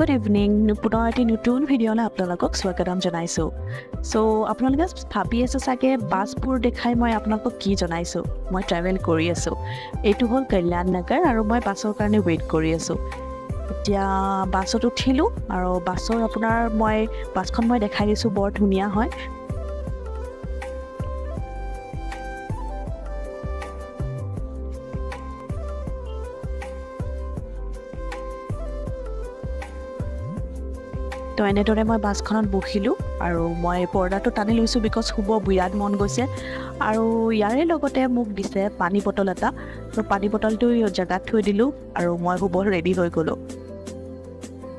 good evening পুনৰ এটি নতুন ভিডিঅ'লৈ আপোনালোকক স্বাগতম জনাইছোঁ চ' আপোনালোকে ভাবি আছে চাগে বাছবোৰ দেখাই মই আপোনালোকক কি জনাইছোঁ মই ট্ৰেভেল কৰি আছোঁ এইটো হ'ল কল্যাণ নগৰ আৰু মই বাছৰ কাৰণে ৱেইট কৰি আছোঁ এতিয়া বাছত উঠিলোঁ আৰু বাছৰ আপোনাৰ বাছখন মই দেখাই দিছোঁ বৰ ধুনীয়া হয় তো এনেদৰে মই বাছখনত বহিলোঁ আৰু মই পৰ্দাটো টানি লৈছোঁ বিকজ শুব বিৰাট মন গৈছে আৰু ইয়াৰে লগতে মোক দিছে পানী বটল এটা তো পানী বটলটো জেগাত থৈ দিলোঁ আৰু মই শুব ৰেডি হৈ গ'লোঁ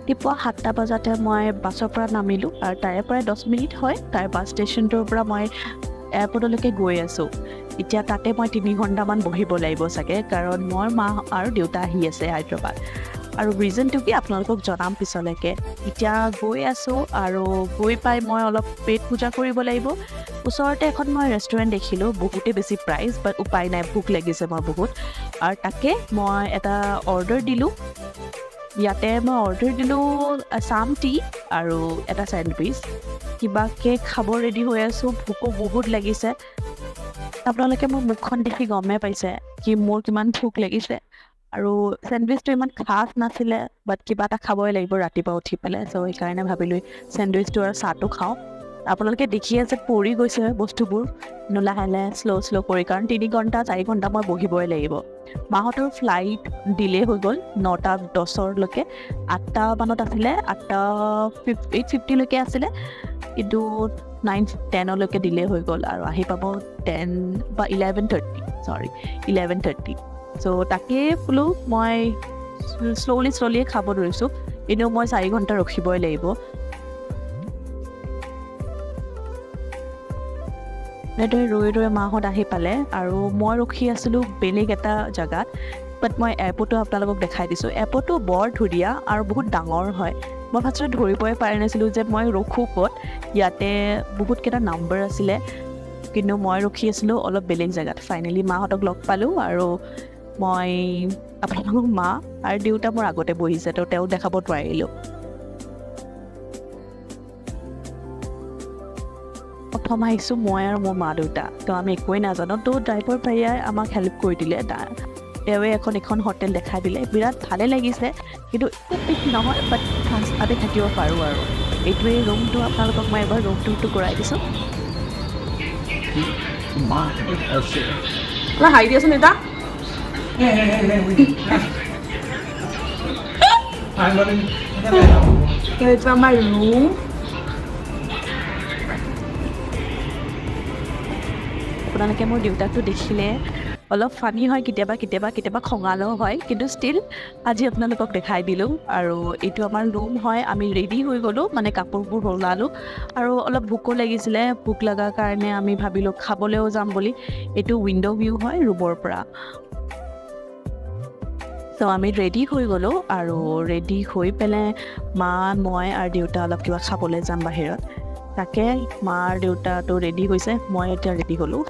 ৰাতিপুৱা 7টা বজাতে মই বাছৰ পৰা নামিলোঁ আৰু তাৰে পৰা 10 মিনিট হয় তাৰ বাছ ষ্টেচনটোৰ পৰা মই এয়াৰপৰ্টলৈকে গৈ আছোঁ এতিয়া তাতে মই 3 ঘণ্টামান বহিব লাগিব চাগে কাৰণ মোৰ মা আৰু দেউতা আহি আছে হায়দৰাবাদ আৰু ৰিজনটো কি আপোনালোকক জনাম পিছলৈকে এতিয়া গৈ আছোঁ আৰু গৈ পাই মই অলপ পেট পূজা কৰিব লাগিব ওচৰতে এখন মই ৰেষ্টুৰেণ্ট দেখিলোঁ বহুতেই বেছি প্ৰাইচ বাট উপায় নাই ভোক লাগিছে মই বহুত আৰু তাকে মই এটা অৰ্ডাৰ দিলোঁ ইয়াতে মই অৰ্ডাৰ দিলোঁ আছাম টি আৰু এটা চেণ্ডউইচ কিবাকৈ খাব ৰেডি হৈ আছোঁ ভোকো বহুত লাগিছে আপোনালোকে মোৰ মুখখন দেখি গমেই পাইছে কি মোৰ কিমান ভোক লাগিছে আৰু চেণ্ডউইচটো ইমান খাছ নাছিলে বাট কিবা এটা খাবই লাগিব ৰাতিপুৱা উঠি পেলাই চ' সেইকাৰণে ভাবিলোঁ চেণ্ডউইচটো আৰু চাহটো খাওঁ আপোনালোকে দেখি আছে পৰি গৈছে বস্তুবোৰ লাহে লাহে শ্ল' কৰি কাৰণ 3 ঘণ্টা 4 ঘণ্টা মই বহিবই লাগিব মাহঁতৰ ফ্লাইট ডিলে হৈ গ'ল 9:10লৈকে 8টা মানত আছিলে 8:50লৈকে আছিলে কিন্তু 9:10লৈকে ডিলে হৈ গ'ল আৰু আহি পাব 10 বা 11:30 চ' তাকে বোলো মই শ্ল'লি খাব ধৰিছোঁ এনেও মই 4 ঘণ্টা ৰখিবই লাগিব এনেদৰে ৰৈ মাহঁত আহি পালে আৰু মই ৰখি আছিলোঁ বেলেগ এটা জেগাত বাট মই এয়াৰপৰ্টটো আপোনালোকক দেখাই দিছোঁ এয়াৰপৰ্টটো বৰ ধুনীয়া আৰু বহুত ডাঙৰ হয় মই ফাৰ্ষ্টতে ধৰিবই পাৰি নাছিলোঁ যে মই ৰখোঁ ক'ত ইয়াতে বহুতকেইটা নাম্বাৰ আছিলে কিন্তু মই ৰখি আছিলোঁ অলপ বেলেগ জেগাত ফাইনেলি মাহঁতক লগ পালোঁ আৰু মই আপোনালোকক মা আৰু দেউতা মোৰ আগতে বহিছে তো তেওঁক দেখাব নোৱাৰিলোঁ প্ৰথম আহিছোঁ মই আৰু মোৰ মা দেউতা তো আমি একোৱেই নাজানো তো ড্ৰাইভাৰ ভাইয়াই আমাক হেল্প কৰি দিলে তেওঁৱে এখন হোটেল দেখাই দিলে বিৰাট ভালে লাগিছে কিন্তু ঠিক নহয় বাট আমি থাকিব পাৰোঁ আৰু এইটোৱেই ৰুমটো আপোনালোকক মই এবাৰ ৰুমটো কৰাই দিছোঁ হাই দিয়াচোন এটা এইটো আমাৰ ৰুম আপোনালোকে মোৰ দেউতাকটো দেখিলে অলপ ফানি হয় কেতিয়াবা খঙালেও হয় কিন্তু ষ্টিল আজি আপোনালোকক দেখাই দিলোঁ আৰু এইটো আমাৰ ৰুম হয় আমি ৰেডি হৈ গ'লোঁ মানে কাপোৰবোৰ সলালোঁ আৰু অলপ ভোকো লাগিছিলে ভোক লগাৰ কাৰণে আমি ভাবিলোঁ খাবলৈও যাম বুলি এইটো উইণ্ড' ভিউ হয় ৰুমৰ পৰা চ' আমি ৰেডি হৈ গ'লোঁ আৰু ৰেডি হৈ পেলাই মা মই আৰু দেউতা অলপ কিবা খাবলৈ যাম বাহিৰত তাকে মা আৰু দেউতাটো ৰেডি হৈছে মই এতিয়া ৰেডি হ'লোঁ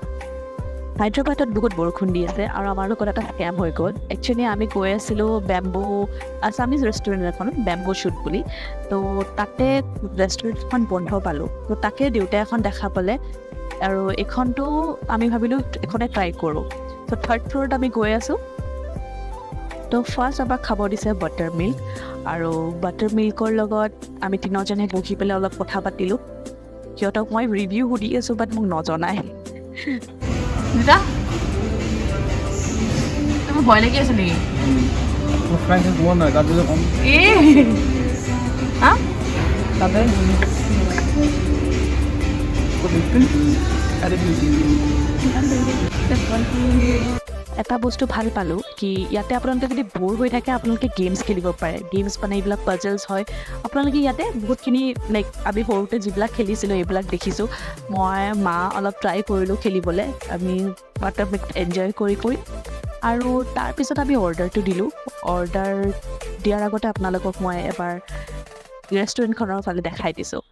হায়দৰাবাদত বহুত বৰষুণ দি আছে আৰু আমাৰ লগত এটা স্কেম হৈ গ'ল একচুৱেলি আমি গৈ আছিলোঁ বেম্বো আছামিজ ৰেষ্টুৰেণ্ট এখন বেম্বো শ্বুট বুলি তো তাতে ৰেষ্টুৰেণ্টখন বন্ধ পালোঁ তো তাকে দেউতাই এখন দেখা পালে আৰু এইখনটো আমি ভাবিলোঁ এখনে ট্ৰাই কৰোঁ তো 3rd ফ্ল'ৰত আমি গৈ আছোঁ তো ফাৰ্ষ্ট আমাক খাব দিছে বাটাৰ মিল্ক আৰু বাটাৰ মিল্কৰ লগত আমি 3জনে বহি পেলাই অলপ কথা পাতিলোঁ সিহঁতক মই ৰিভিউ সুধি আছোঁ বাট মোক নজনাই দিদা তোমাৰ ভয় লাগি আছে নেকি এটা বস্তু ভাল পালোঁ কি ইয়াতে আপোনালোকে যদি ব'ৰ হৈ থাকে আপোনালোকে গেমছ খেলিব পাৰে গেমছ মানে এইবিলাক পাজলছ হয় আপোনালোকে ইয়াতে বহুতখিনি লাইক আমি সৰুতে যিবিলাক খেলিছিলোঁ এইবিলাক দেখিছোঁ মই মা অলপ ট্ৰাই কৰিলোঁ খেলিবলৈ আমি বাটাৰ মিল্ক এনজয় কৰি আৰু তাৰপিছত আমি অৰ্ডাৰটো দিলোঁ অৰ্ডাৰ দিয়াৰ আগতে আপোনালোকক মই এবাৰ ৰেষ্টুৰেণ্টখনৰ ফালে দেখাই দিছোঁ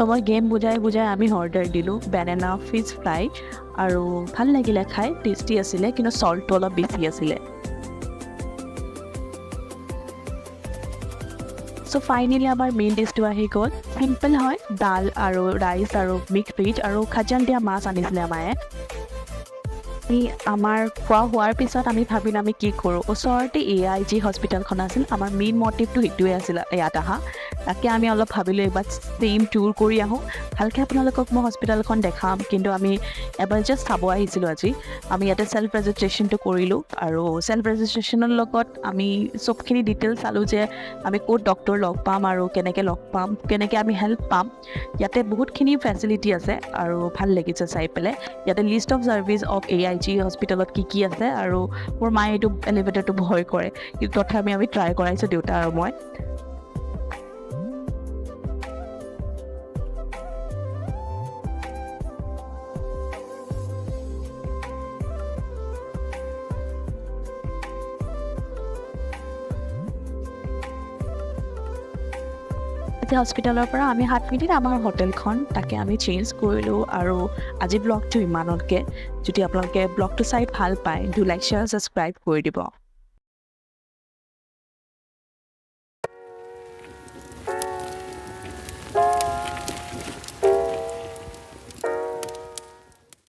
তো মই গেম বুজাই বুজাই আমি অৰ্ডাৰ দিলোঁ বেনানা ফিছ ফ্ৰাই আৰু ভাল লাগিলে খাই টেষ্টি আছিলে কিন্তু চল্টটো অলপ বেছি আছিলে সো ফাইনেলি আমাৰ মেইন ডিছটো আহি গ'ল চিম্পল হয় দাল আৰু ৰাইচ আৰু মিক্স ভেজ আৰু খাজান দিয়া মাছ আনিছিলে আমায়ে আমাৰ খোৱা হোৱাৰ পিছত আমি ভাবিলোঁ আমি কি কৰোঁ ওচৰতে AIG হস্পিটেলখন আছিল আমাৰ মেইন মটিভটো সেইটোৱে আছিল ইয়াত অহা তাকে আমি অলপ ভাবিলোঁ এবাৰ চেম টুৰ কৰি আহোঁ ভালকৈ আপোনালোকক মই হস্পিটেলখন দেখাম কিন্তু আমি এবাৰ জাষ্ট চাব আহিছিলোঁ আজি আমি ইয়াতে ছেল্ফ ৰেজিষ্ট্ৰেশ্যনটো কৰিলোঁ আৰু ছেল্ফ ৰেজিষ্ট্ৰেশ্যনৰ লগত আমি চবখিনি ডিটেইলছ চালোঁ যে আমি ক'ত ডক্টৰ লগ পাম আৰু কেনেকৈ লগ পাম কেনেকৈ আমি হেল্প পাম ইয়াতে বহুতখিনি ফেচিলিটি আছে আৰু ভাল লাগিছে চাই পেলাই ইয়াতে list of service of AIG হস্পিটেলত কি আছে আৰু মোৰ মায়ে এইটো এলিভেটৰটো ভয় কৰে কিন্তু তথাপি আমি ট্ৰাই কৰাইছোঁ দেউতা আৰু মই হস্পিটেলৰ পৰা আমি 7 মিনিট আমাৰ হোটেলখন তাকে আমি চেঞ্জ কৰিলোঁ আৰু আজি ব্লগটো ইমানতকৈ যদি আপোনালোকে ব্লগটো চাই ভাল পায় ডু লাইক শ্বেয়াৰ ছাবস্ক্ৰাইব কৰি দিব